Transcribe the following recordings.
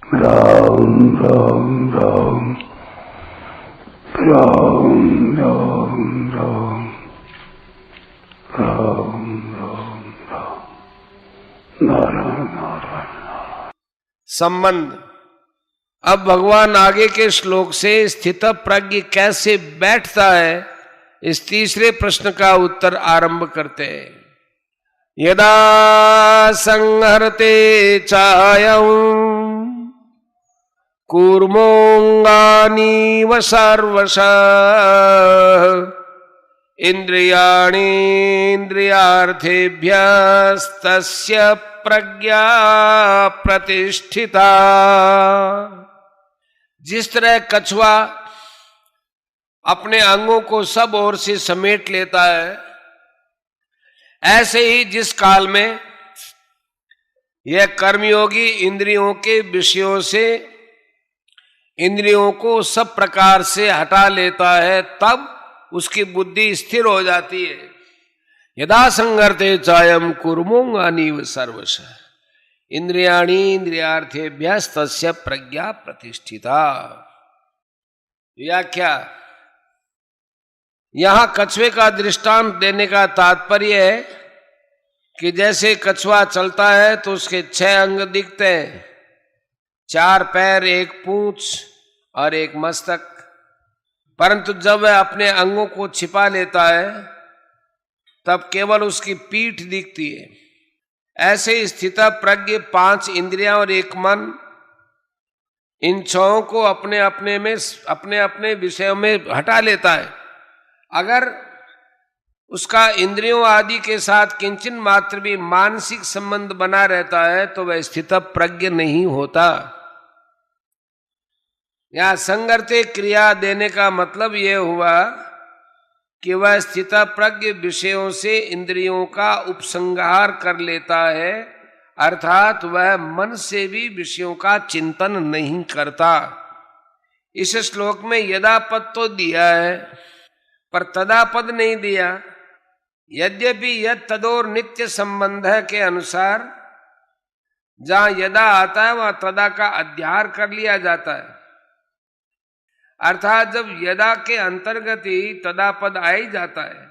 राम राम राम राम राम राम राम राम राम नारायण नारायण। संबंध। अब भगवान आगे के श्लोक से स्थित प्रज्ञ कैसे बैठता है इस तीसरे प्रश्न का उत्तर आरंभ करते हैं। यदा संहरते चायं कूर्मोऽङ्गानीव सर्वशः इन्द्रियाणीन्द्रियार्थेभ्यस्तस्य प्रज्ञा प्रतिष्ठिता। जिस तरह कछुआ अपने अंगों को सब ओर से समेट लेता है, ऐसे ही जिस काल में यह कर्मयोगी इंद्रियों के विषयों से इंद्रियों को सब प्रकार से हटा लेता है, तब उसकी बुद्धि स्थिर हो जाती है। यदा संहरते चायं कूर्मोऽङ्गानीव सर्वशः इंद्रियाणि इंद्रियार्थेभ्यस्तस्य प्रज्ञा प्रतिष्ठिता। व्याख्या। यहां कछुए का दृष्टांत देने का तात्पर्य है कि जैसे कछुआ चलता है तो उसके 6 अंग दिखते हैं, 4 पैर, 1 पूंछ और 1 मस्तक। परंतु जब वह अपने अंगों को छिपा लेता है तब केवल उसकी पीठ दिखती है। ऐसे स्थित प्रज्ञ 5 इंद्रियां और 1 मन, इन 6 को अपने अपने विषयों में हटा लेता है। अगर उसका इंद्रियों आदि के साथ किंचन मात्र भी मानसिक संबंध बना रहता है तो वह स्थित प्रज्ञ नहीं होता। यहां संगर्ते क्रिया देने का मतलब यह हुआ कि वह स्थित प्रज्ञ विषयों से इंद्रियों का उपसंहार कर लेता है, अर्थात वह मन से भी विषयों का चिंतन नहीं करता। इस श्लोक में यदा पद तो दिया है पर तदा पद नहीं दिया। यद्यपि यद तदोर नित्य संबंध के अनुसार जहां यदा आता है वहां तदा का अध्यार कर लिया जाता है, अर्थात जब यदा के अंतर्गत ही तदा पद आ ही जाता है।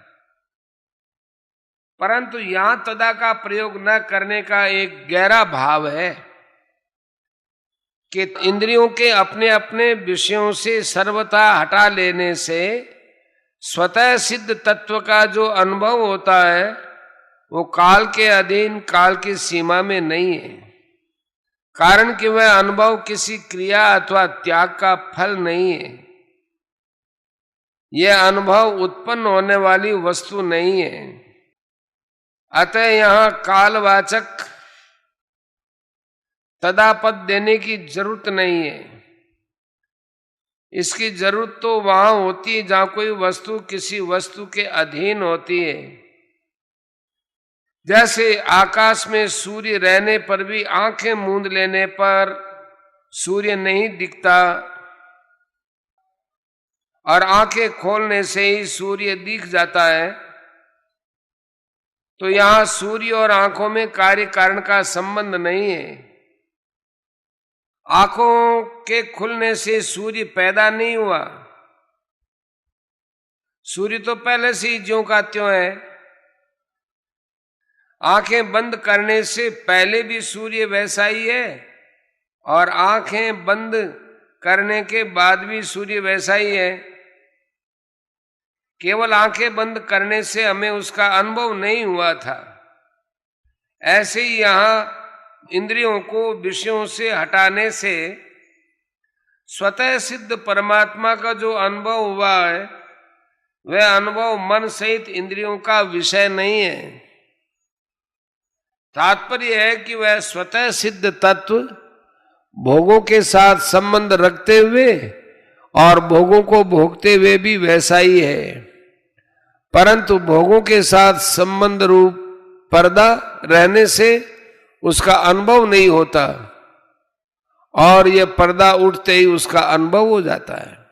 परंतु यहां तदा का प्रयोग न करने का एक गहरा भाव है कि इंद्रियों के अपने अपने विषयों से सर्वथा हटा लेने से स्वतः सिद्ध तत्व का जो अनुभव होता है वो काल के अधीन, काल की सीमा में नहीं है। कारण कि वह अनुभव किसी क्रिया अथवा त्याग का फल नहीं है। यह अनुभव उत्पन्न होने वाली वस्तु नहीं है। अतः यहां कालवाचक तदापद देने की जरूरत नहीं है। इसकी जरूरत तो वहां होती है जहां कोई वस्तु किसी वस्तु के अधीन होती है। जैसे आकाश में सूर्य रहने पर भी आंखें मूंद लेने पर सूर्य नहीं दिखता और आंखें खोलने से ही सूर्य दिख जाता है, तो यहां सूर्य और आंखों में कार्य कारण का संबंध नहीं है। आंखों के खुलने से सूर्य पैदा नहीं हुआ, सूर्य तो पहले से ही ज्यों का त्यों है। आंखें बंद करने से पहले भी सूर्य वैसा ही है और आंखें बंद करने के बाद भी सूर्य वैसा ही है। केवल आंखें बंद करने से हमें उसका अनुभव नहीं हुआ था। ऐसे ही यहां इंद्रियों को विषयों से हटाने से स्वतः सिद्ध परमात्मा का जो अनुभव हुआ है वह अनुभव मन सहित इंद्रियों का विषय नहीं है। तात्पर्य है कि वह स्वतः सिद्ध तत्व भोगों के साथ संबंध रखते हुए और भोगों को भोगते हुए भी वैसा ही है, परंतु भोगों के साथ संबंध रूप पर्दा रहने से उसका अनुभव नहीं होता और यह पर्दा उठते ही उसका अनुभव हो जाता है।